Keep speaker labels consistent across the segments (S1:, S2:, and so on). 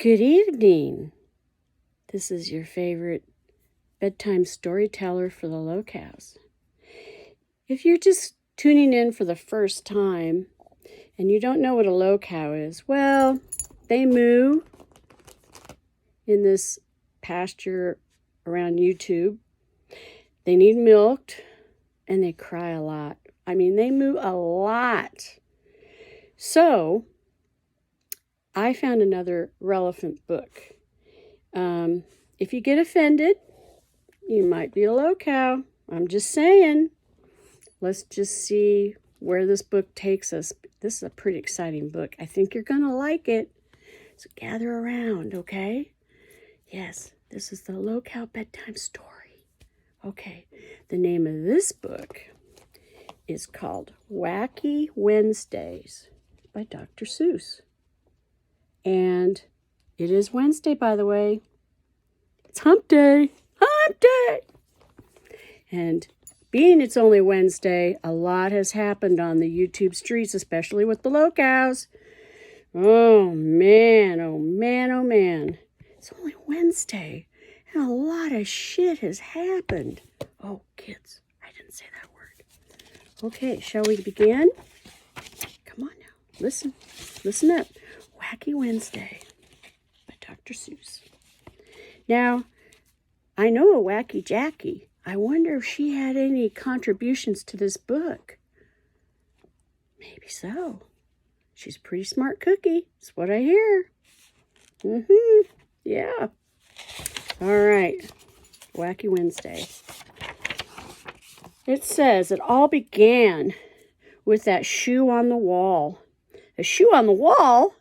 S1: Good evening. This is your favorite bedtime storyteller for the Lolcows. If you're just tuning in for the first time and you don't know what a Lolcow is, well, they moo in this pasture around YouTube. They need milked and they cry a lot. I mean, they moo a lot. So, I found another relevant book. If you get offended, you might be a Lolcow. I'm just saying. Let's just see where this book takes us. This is a pretty exciting book. I think you're going to like it. So gather around, okay? Yes, this is the Lolcow bedtime story. Okay, the name of this book is called Wacky Wednesdays by Dr. Seuss. And it is Wednesday, by the way. It's hump day. Hump day! And being it's only Wednesday, a lot has happened on the YouTube streets, especially with the Lolcows. Oh, man, oh, man, oh, man. It's only Wednesday, and a lot of shit has happened. Oh, kids, I didn't say that word. Okay, shall we begin? Come on now. Listen up. Wacky Wednesday by Dr. Seuss. Now, I know a Wacky Jackie. I wonder if she had any contributions to this book. Maybe so. She's a pretty smart cookie. That's what I hear. Yeah. All right. Wacky Wednesday. It says it all began with that shoe on the wall. A shoe on the wall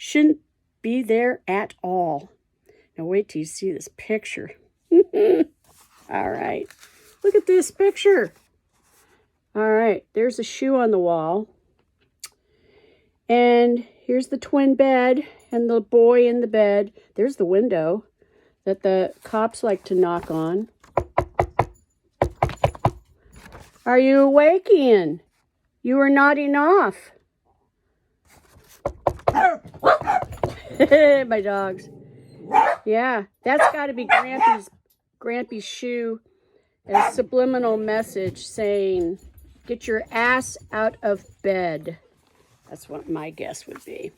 S1: shouldn't be there at all. Now wait till you see this picture. All right. Look at this picture. All right. There's a shoe on the wall. And here's the twin bed and the boy in the bed. There's the window that the cops like to knock on. Are you awake, Ian? You are nodding off. My dogs. Yeah, that's got to be Grampy's shoe. A subliminal message saying, get your ass out of bed. That's what my guess would be.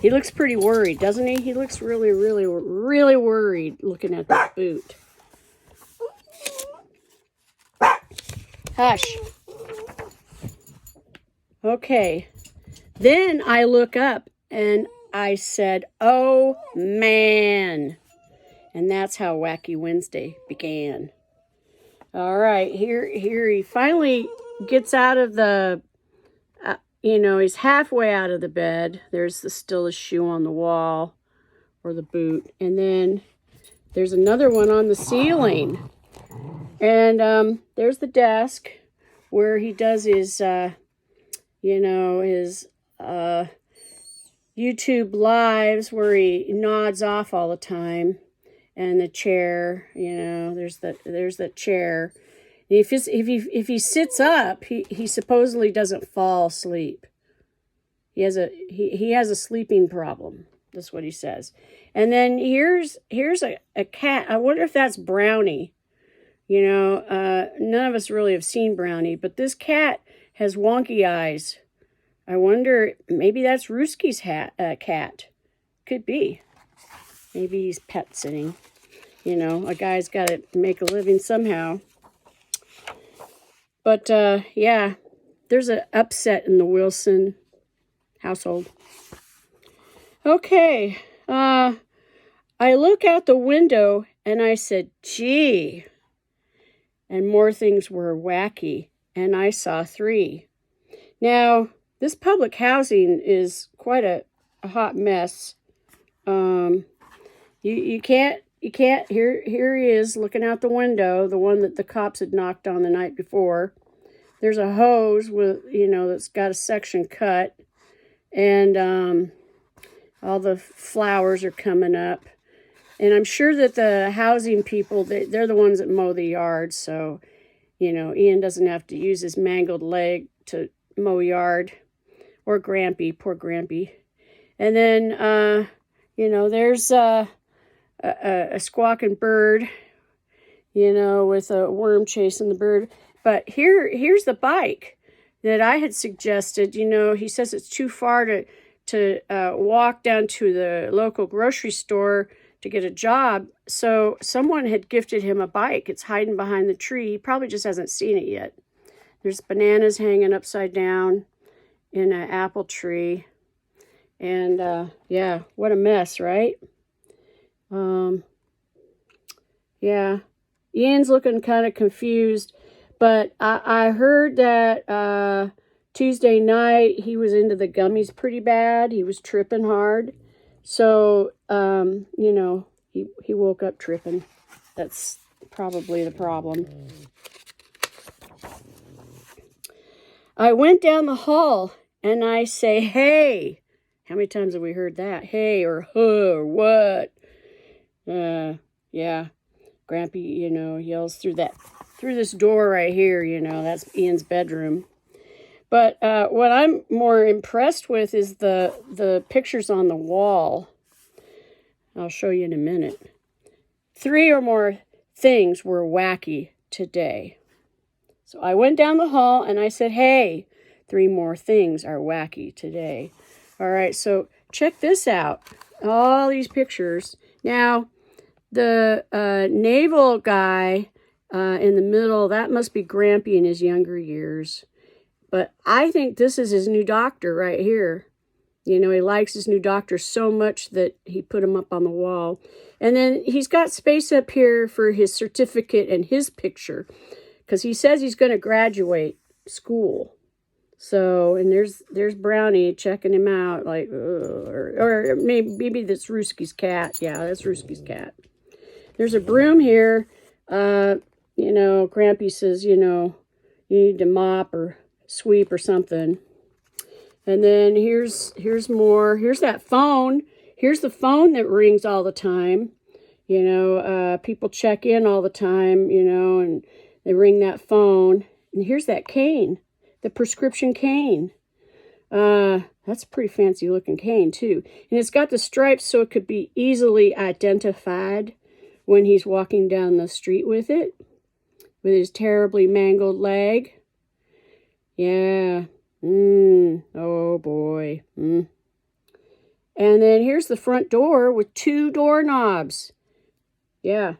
S1: He looks pretty worried, doesn't he? He looks really, really, really worried looking at that boot. Hush. Okay. Then I look up and I said, oh, man. And that's how Wacky Wednesday began. All right, here he finally gets out of the, he's halfway out of the bed. There's still a shoe on the wall or the boot. And then there's another one on the ceiling. And there's the desk where he does his, his YouTube lives where he nods off all the time. And the chair, there's that chair. And if he sits up, he supposedly doesn't fall asleep. He has a sleeping problem. That's what he says. And then here's a cat. I wonder if that's Brownie. None of us really have seen Brownie, but this cat has wonky eyes. I wonder, maybe that's Rooski's cat. Could be. Maybe he's pet sitting. A guy's got to make a living somehow. But, yeah, there's an upset in the Wilson household. Okay, I look out the window and I said, gee. And more things were wacky, and I saw 3. Now, this public housing is quite a hot mess. You can't, here he is looking out the window, the one that the cops had knocked on the night before. There's a hose with, that's got a section cut, and all the flowers are coming up. And I'm sure that the housing people, they're the ones that mow the yard, so, Ian doesn't have to use his mangled leg to mow yard. Or Grampy, poor Grampy. And then, you know, there's a squawking bird, you know, with a worm chasing the bird. But here's the bike that I had suggested. You know, he says it's too far to walk down to the local grocery store to get a job. So someone had gifted him a bike. It's hiding behind the tree. He probably just hasn't seen it yet. There's bananas hanging upside down in an apple tree. And yeah, what a mess, right? Yeah, Ian's looking kind of confused, but I heard that Tuesday night he was into the gummies pretty bad. He was tripping hard. So, you know, he woke up tripping. That's probably the problem. I went down the hall and I say, hey. How many times have we heard that? Hey, or huh, or what? Yeah. Grampy, you know, yells through this door right here, you know, that's Ian's bedroom. But what I'm more impressed with is the pictures on the wall. I'll show you in a minute. 3 or more things were wacky today. So I went down the hall and I said, hey, 3 more things are wacky today. All right, so check this out. All these pictures. Now, the naval guy in the middle, that must be Grampy in his younger years. But I think this is his new doctor right here. You know, he likes his new doctor so much that he put him up on the wall. And then he's got space up here for his certificate and his picture, because he says he's going to graduate school. So, and there's Brownie checking him out, like, or maybe that's Rooski's cat. Yeah, that's Rooski's cat. There's a broom here. You know, Grampy says, you know, you need to mop or sweep or something. And then here's more. Here's that phone. Here's the phone that rings all the time. You know, people check in all the time, you know, and they ring that phone. And here's that cane. The prescription cane. That's a pretty fancy looking cane too. And it's got the stripes so it could be easily identified when he's walking down the street with it. With his terribly mangled leg. Yeah. Oh boy. And then here's the front door with 2 doorknobs. Yeah.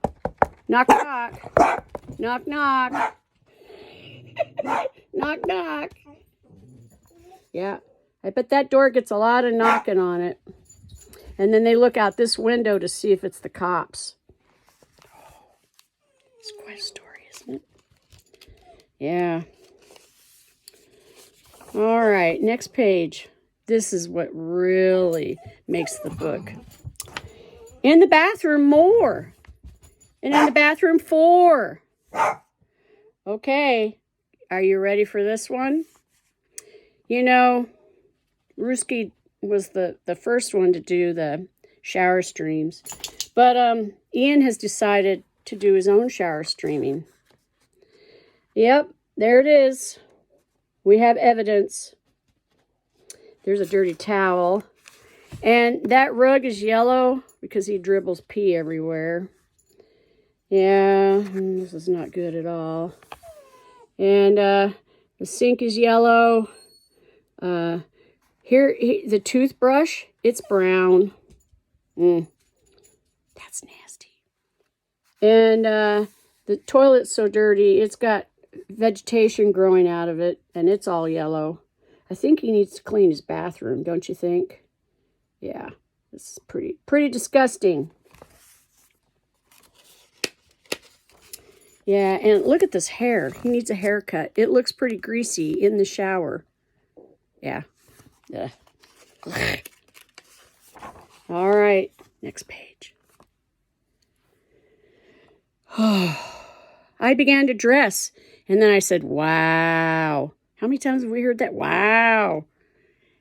S1: Knock, knock. Knock, knock. Knock, knock. Yeah, I bet that door gets a lot of knocking on it. And then they look out this window to see if it's the cops. It's quite a story, isn't it? Yeah. All right, next page. This is what really makes the book. In the bathroom, more. And in the bathroom, 4. Okay. Are you ready for this one? You know, Rooski was the first one to do the shower streams. But Ian has decided to do his own shower streaming. Yep, there it is. We have evidence. There's a dirty towel. And that rug is yellow because he dribbles pee everywhere. Yeah, this is not good at all. And the sink is yellow. Here, the toothbrush, it's brown. That's nasty. And the toilet's so dirty, it's got vegetation growing out of it, and it's all yellow. I think he needs to clean his bathroom, don't you think? Yeah, this is pretty disgusting. Yeah, and look at this hair. He needs a haircut. It looks pretty greasy in the shower. Yeah. Ugh. All right, next page. I began to dress, and then I said, wow. How many times have we heard that? Wow.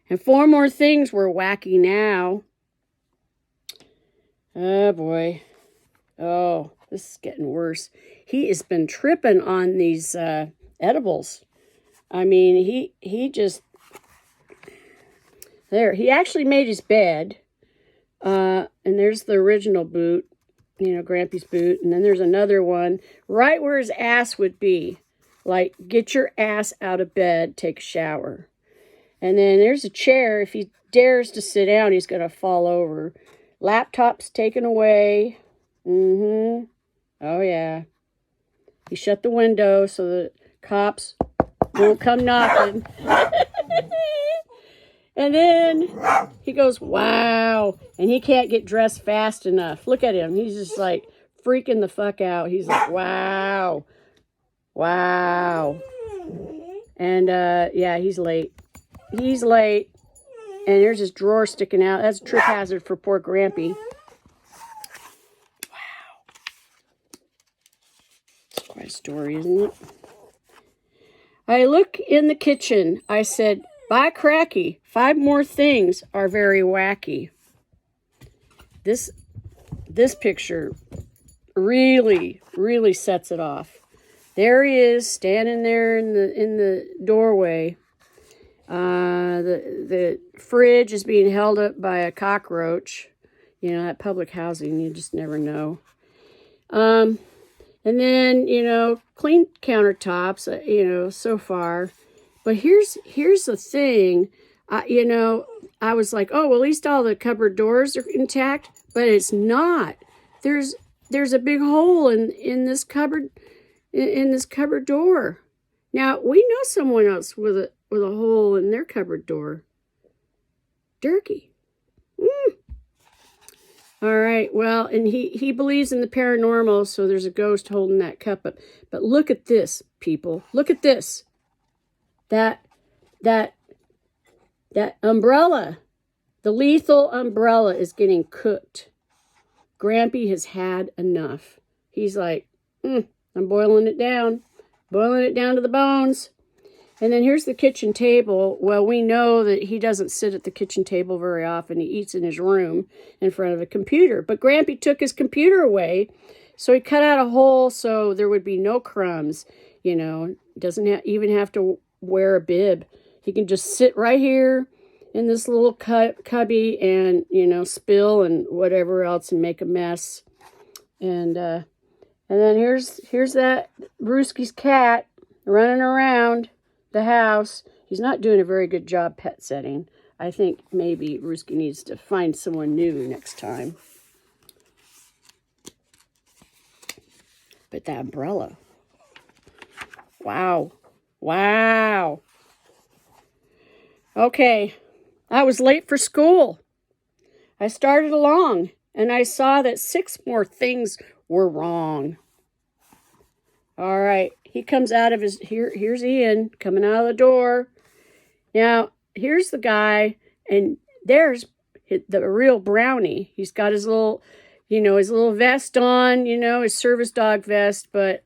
S1: And 4 more things were wacky now. Oh, boy. Oh, this is getting worse. He has been tripping on these edibles. I mean, he just... There, he actually made his bed. And there's the original boot, you know, Grampy's boot. And then there's another one right where his ass would be. Like, get your ass out of bed, take a shower. And then there's a chair. If he dares to sit down, he's going to fall over. Laptop's taken away. Oh, yeah. He shut the window so the cops won't come knocking. And then he goes, wow. And he can't get dressed fast enough. Look at him. He's just like freaking the fuck out. He's like, wow. Wow. And, yeah, he's late. He's late. And there's his drawer sticking out. That's a trip hazard for poor Grampy. Wow. It's quite a story, isn't it? I look in the kitchen. I said, by cracky, 5 more things are very wacky. This picture really, really sets it off. There he is, standing there in the doorway. The fridge is being held up by a cockroach. You know, at public housing, you just never know. And then, you know, clean countertops, you know, so far. But here's the thing, you know, I was like, oh, well, at least all the cupboard doors are intact, but it's not. There's a big hole in this cupboard door. Now, we know someone else with a hole in their cupboard door. Durkee. All right, well, and he believes in the paranormal, so there's a ghost holding that cup up. But look at this, people. Look at this. That umbrella, the lethal umbrella is getting cooked. Grampy has had enough. He's like, I'm boiling it down to the bones. And then here's the kitchen table. Well, we know that he doesn't sit at the kitchen table very often. He eats in his room in front of a computer. But Grampy took his computer away, so he cut out a hole so there would be no crumbs. You know, doesn't even have to wear a bib. He can just sit right here in this little cubby and, you know, spill and whatever else and make a mess. And then here's that Brewski's cat running around the house. He's not doing a very good job pet setting. I think maybe Brewski needs to find someone new next time. But that umbrella. Wow. Wow. Okay, I was late for school. I started along, and I saw that 6 more things were wrong. All right, he comes out of his, here's Ian coming out of the door. Now, here's the guy, and there's the real brownie. He's got his little, you know, his little vest on, you know, his service dog vest, but,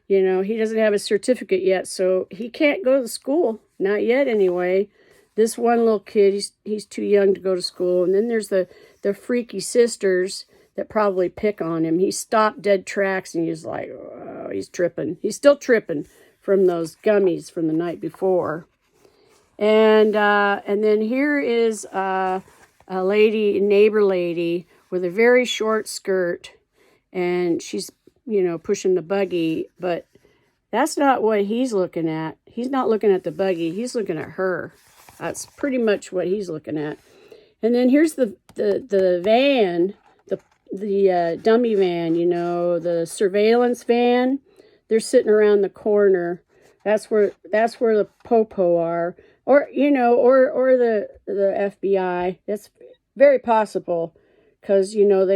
S1: you know, he doesn't have a certificate yet, so he can't go to school. Not yet, anyway. This one little kid, he's too young to go to school. And then there's the freaky sisters that probably pick on him. He stopped dead tracks, and he's like, oh, he's tripping. He's still tripping from those gummies from the night before. And then here is a lady, neighbor lady, with a very short skirt, and she's, you know, pushing the buggy, but that's not what he's looking at. He's not looking at the buggy. He's looking at her. That's pretty much what he's looking at. And then here's the van, the dummy van, you know, the surveillance van. They're sitting around the corner. That's where the popo are, or you know, or the FBI. That's very possible, because you know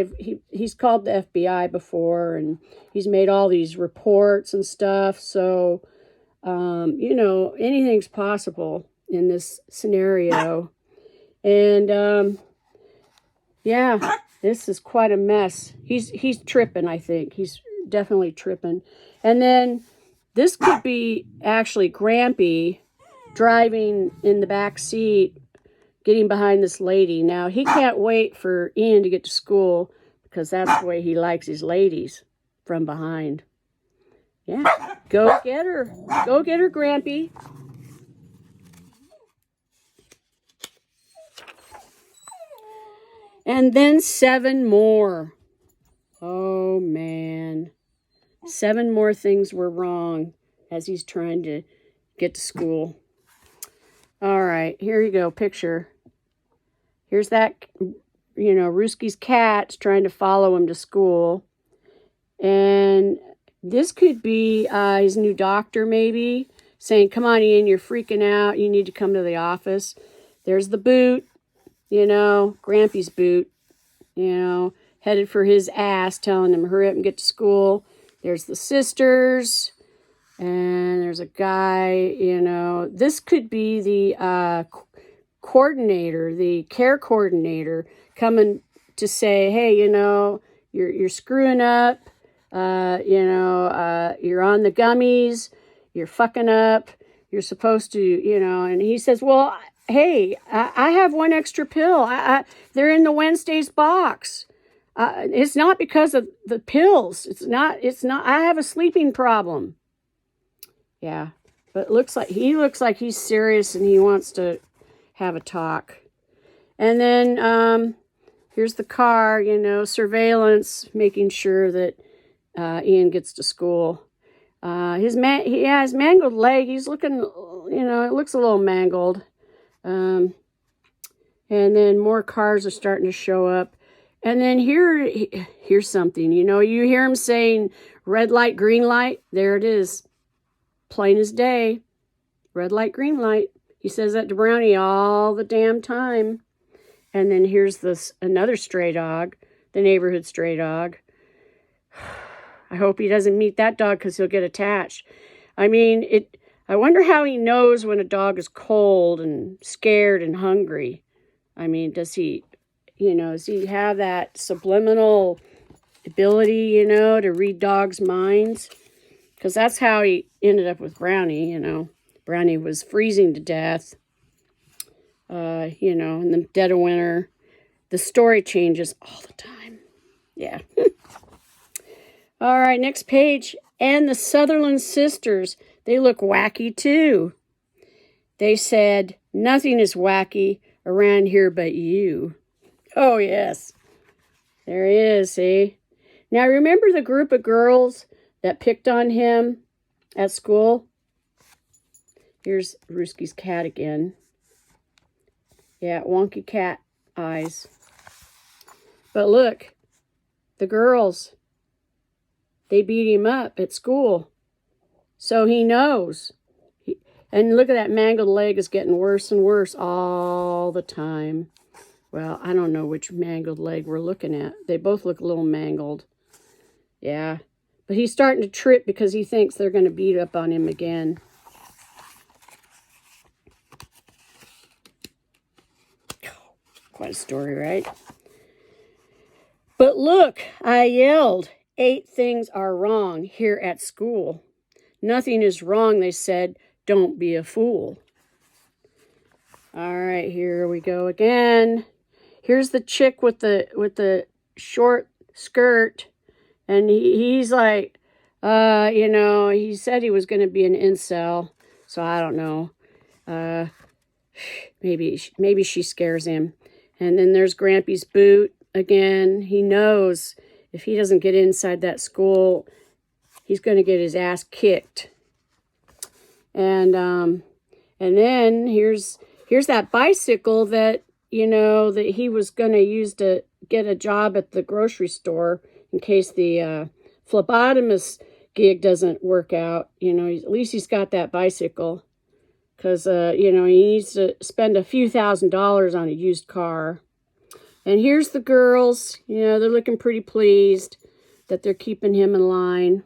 S1: he's called the FBI before, and he's made all these reports and stuff. So you know, anything's possible in this scenario. And yeah, this is quite a mess. He's tripping, I think. He's definitely tripping. And then this could be actually Grampy driving in the back seat, getting behind this lady. Now, he can't wait for Ian to get to school, because that's the way he likes his ladies, from behind. Yeah, go get her. Go get her, Grampy. And then 7 more. Oh, man. 7 more things were wrong as he's trying to get to school. All right, here you go, picture. Here's that, Ruski's cat's trying to follow him to school. And this could be his new doctor, maybe, saying, come on, Ian, you're freaking out. You need to come to the office. There's the boot, Grampy's boot, headed for his ass, telling him, hurry up and get to school. There's the sisters, and there's a guy, This could be the coordinator, the care coordinator, coming to say, hey, you're screwing up. You're on the gummies, you're fucking up, you're supposed to, and he says, well, hey, I have one extra pill. They're in the Wednesday's box. It's not because of the pills. It's not, I have a sleeping problem. Yeah, but he looks like he's serious and he wants to have a talk. And then, here's the car, surveillance, making sure that Ian gets to school. His mangled leg. He's looking, it looks a little mangled. And then more cars are starting to show up. And then here's something. You hear him saying, red light, green light. There it is. Plain as day. Red light, green light. He says that to Brownie all the damn time. And then here's another stray dog, the neighborhood stray dog. I hope he doesn't meet that dog because he'll get attached. I wonder how he knows when a dog is cold and scared and hungry. Does he have that subliminal ability, to read dogs' minds? Because that's how he ended up with Brownie, Brownie was freezing to death, in the dead of winter. The story changes all the time. Yeah. All right, next page. And the Sutherland sisters, they look wacky too. They said, nothing is wacky around here but you. Oh, yes. There he is, see? Now, remember the group of girls that picked on him at school? Here's Ruski's cat again. Yeah, wonky cat eyes. But look, the girls, they beat him up at school. So he knows. And look at that mangled leg is getting worse and worse all the time. Well, I don't know which mangled leg we're looking at. They both look a little mangled. Yeah. But he's starting to trip because he thinks they're going to beat up on him again. Quite a story, right? But look, I yelled, 8 things are wrong here at school. Nothing is wrong, they said. Don't be a fool. All right, here we go again. Here's the chick with the short skirt. And he's like, he said he was going to be an incel. So I don't know. Maybe she scares him. And then there's Grampy's boot. Again, he knows if he doesn't get inside that school, he's going to get his ass kicked. And then here's that bicycle that, that he was going to use to get a job at the grocery store in case the phlebotomist gig doesn't work out. At least he's got that bicycle because, he needs to spend a few $1,000s on a used car. And here's the girls. They're looking pretty pleased that they're keeping him in line.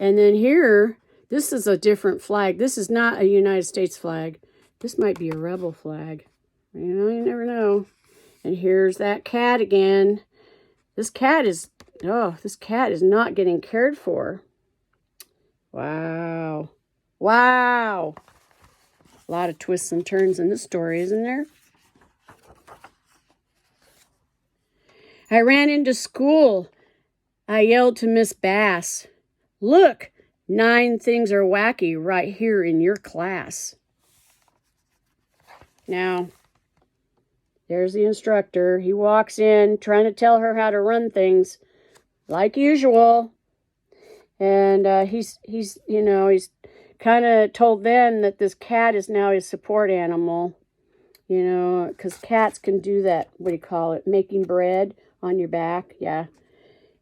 S1: And then here, this is a different flag. This is not a United States flag. This might be a rebel flag. You never know. And here's that cat again. This cat is not getting cared for. Wow. Wow. A lot of twists and turns in this story, isn't there? I ran into school. I yelled to Miss Bass, look, 9 things are wacky right here in your class. Now, There's the instructor. He walks in trying to tell her how to run things like usual. And he's kind of told them that this cat is now his support animal. Because cats can do that, what do you call it, making bread on your back. Yeah.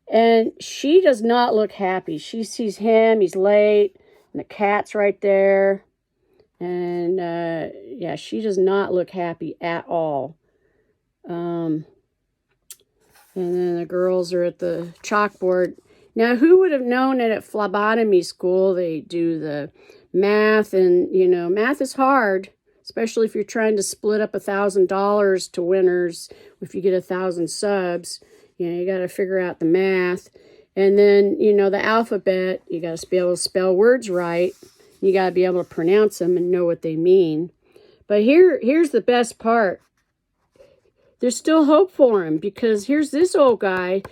S1: And she does not look happy. She sees him, he's late, and the cat's right there. And, yeah, she does not look happy at all. And then the girls are at the chalkboard. Now, who would have known that at phlebotomy school they do the math? And, math is hard, especially if you're trying to split up $1,000 to winners. If you get 1,000 subs, you got to figure out the math. And then, the alphabet, you got to be able to spell words right. You got to be able to pronounce them and know what they mean. But here's the best part. There's still hope for him, because here's this old guy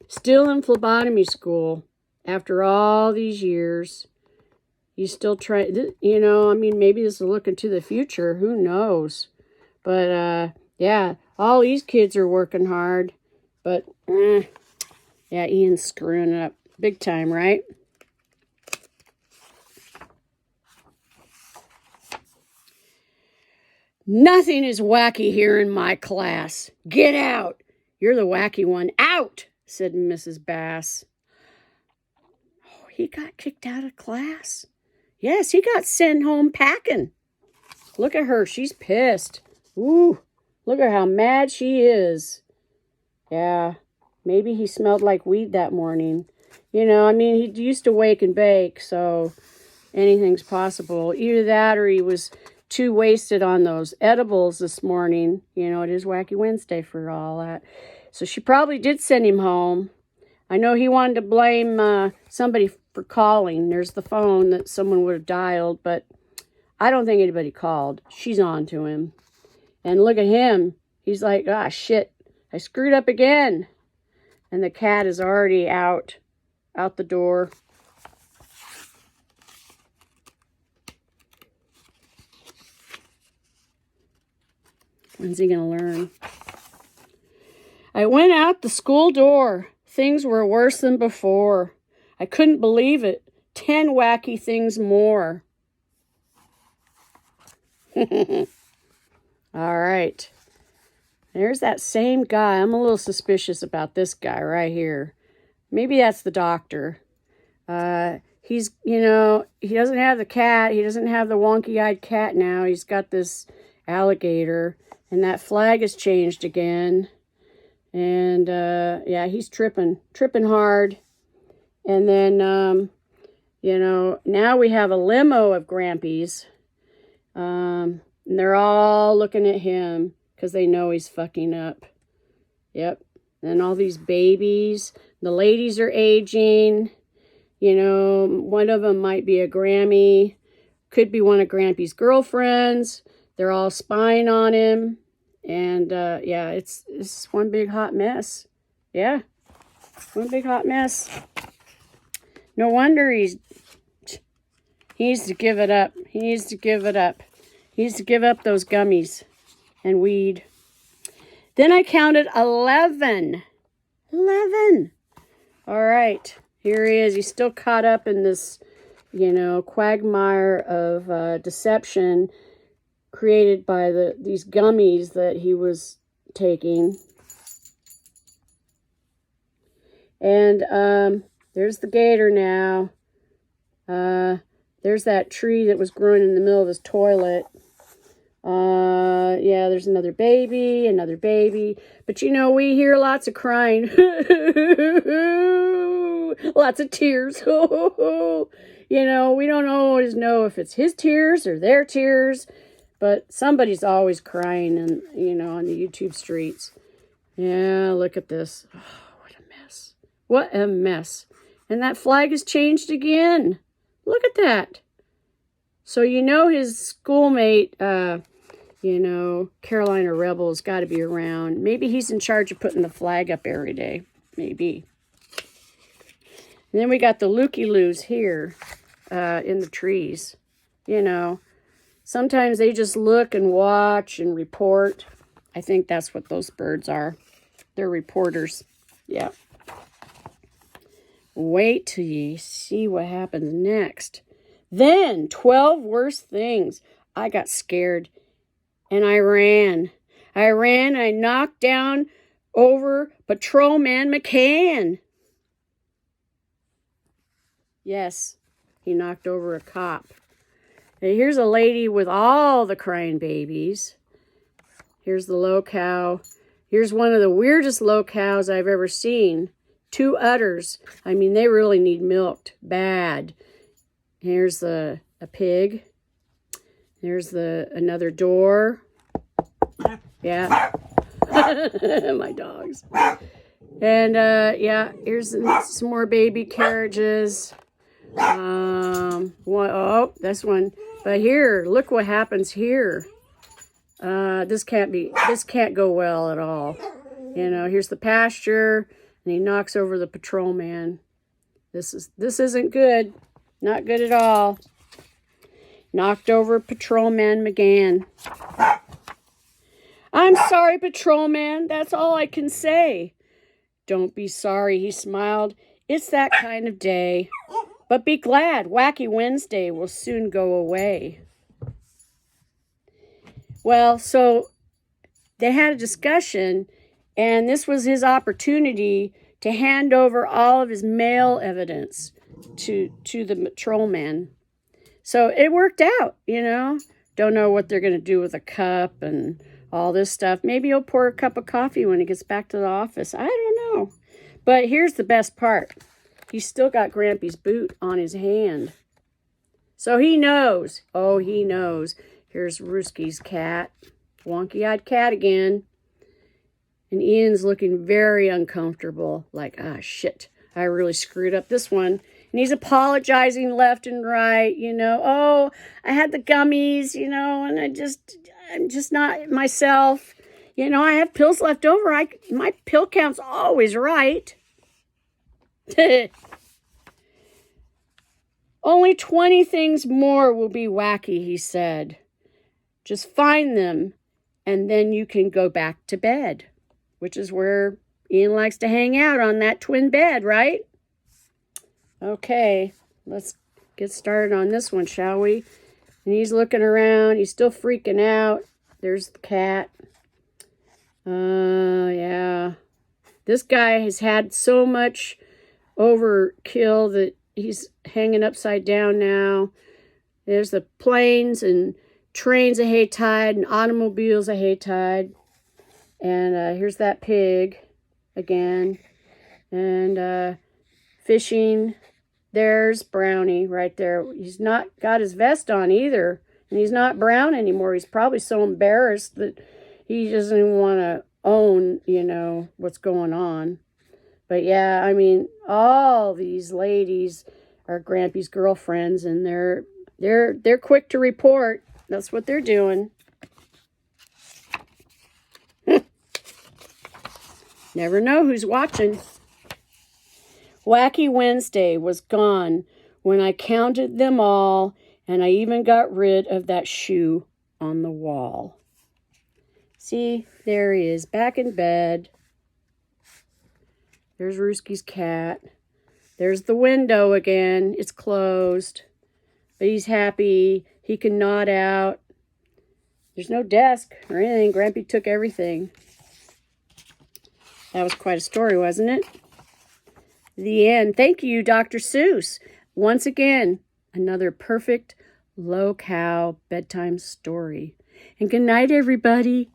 S1: still in phlebotomy school after all these years. He's still trying, maybe this is looking to the future. Who knows? But, yeah, all these kids are working hard. But, yeah, Ian's screwing it up big time, right? Nothing is wacky here in my class. Get out. You're the wacky one. Out, said Mrs. Bass. Oh, he got kicked out of class. Yes, he got sent home packing. Look at her. She's pissed. Ooh, look at how mad she is. Yeah, maybe he smelled like weed that morning. He used to wake and bake, so anything's possible. Either that or he was too wasted on those edibles this morning. It is Wacky Wednesday for all that. So she probably did send him home. I know he wanted to blame somebody for calling. There's the phone that someone would have dialed, but I don't think anybody called. She's on to him. And look at him. He's like, shit, I screwed up again. And the cat is already out the door. When's he going to learn? I went out the school door. Things were worse than before. I couldn't believe it. 10 wacky things more. All right. There's that same guy. I'm a little suspicious about this guy right here. Maybe that's the doctor. He's, he doesn't have the cat. He doesn't have the wonky-eyed cat now. He's got this alligator. And that flag has changed again. And, yeah, he's tripping hard. And then, now we have a limo of Grampies. And they're all looking at him because they know he's fucking up. Yep. And all these babies. The ladies are aging. One of them might be a Grammy. Could be one of Grampy's girlfriends. They're all spying on him. And, yeah, it's one big hot mess. Yeah, one big hot mess. No wonder he needs to give it up. He needs to give it up. He needs to give up those gummies and weed. Then I counted 11. 11. All right, here he is. He's still caught up in this, quagmire of deception created by these gummies that he was taking. And there's the gator now. There's that tree that was growing in the middle of his toilet. Yeah, there's another baby. But we hear lots of crying. Lots of tears. We don't always know if it's his tears or their tears. But somebody's always crying on the YouTube streets. Yeah, look at this. Oh, what a mess. What a mess. And that flag has changed again. Look at that. So his schoolmate, Carolina Rebel's got to be around. Maybe he's in charge of putting the flag up every day. Maybe. And then we got the looky-loos here in the trees. Sometimes they just look and watch and report. I think that's what those birds are. They're reporters. Yeah. Wait till you see what happens next. Then 12 worse things. I got scared and I ran. I knocked down over Patrolman McCann. Yes, he knocked over a cop. Now here's a lady with all the crying babies. Here's the Lolcow. Here's one of the weirdest Lolcows I've ever seen. 2 udders. I mean, they really need milked bad. Here's a pig. There's another door. Yeah. My dogs. And yeah, here's some more baby carriages. Oh, this one. But here, look what happens here. This can't go well at all. You know, here's the pasture, and he knocks over the patrolman. This isn't good. Not good at all. Knocked over Patrolman McGann. I'm sorry, Patrolman. That's all I can say. Don't be sorry, he smiled. It's that kind of day. But be glad, Wacky Wednesday will soon go away. Well, so they had a discussion, and this was his opportunity to hand over all of his mail evidence to the patrolman. So it worked out, you know. Don't know what they're going to do with a cup and all this stuff. Maybe he'll pour a cup of coffee when he gets back to the office. I don't know. But here's the best part. He's still got Grampy's boot on his hand. So he knows. Oh, he knows. Here's Rooskie's cat. Wonky-eyed cat again. And Ian's looking very uncomfortable. Like, ah, shit. I really screwed up this one. And he's apologizing left and right, you know. Oh, I had the gummies, you know, and I'm just not myself. You know, I have pills left over. My pill count's always right. Only 20 things more will be wacky, he said. Just find them, and then you can go back to bed, which is where Ian likes to hang out, on that twin bed, right? Okay, let's get started on this one, shall we? And he's looking around. He's still freaking out. There's the cat. Yeah. This guy has had so much overkill that he's hanging upside down now. There's the planes and trains of haytide and automobiles of haytide. And here's that pig again. And fishing. There's Brownie right there. He's not got his vest on either. And he's not brown anymore. He's probably so embarrassed that he doesn't even want to own, you know, what's going on. But yeah, I mean, all these ladies are Grampy's girlfriends, and they're quick to report. That's what they're doing. Never know who's watching. Wacky Wednesday was gone when I counted them all, and I even got rid of that shoe on the wall. See, there he is, back in bed. There's Rooskie's cat. There's the window again. It's closed. But he's happy. He can nod out. There's no desk or anything. Grampy took everything. That was quite a story, wasn't it? The end. Thank you, Dr. Seuss. Once again, another perfect Lolcow bedtime story. And good night, everybody.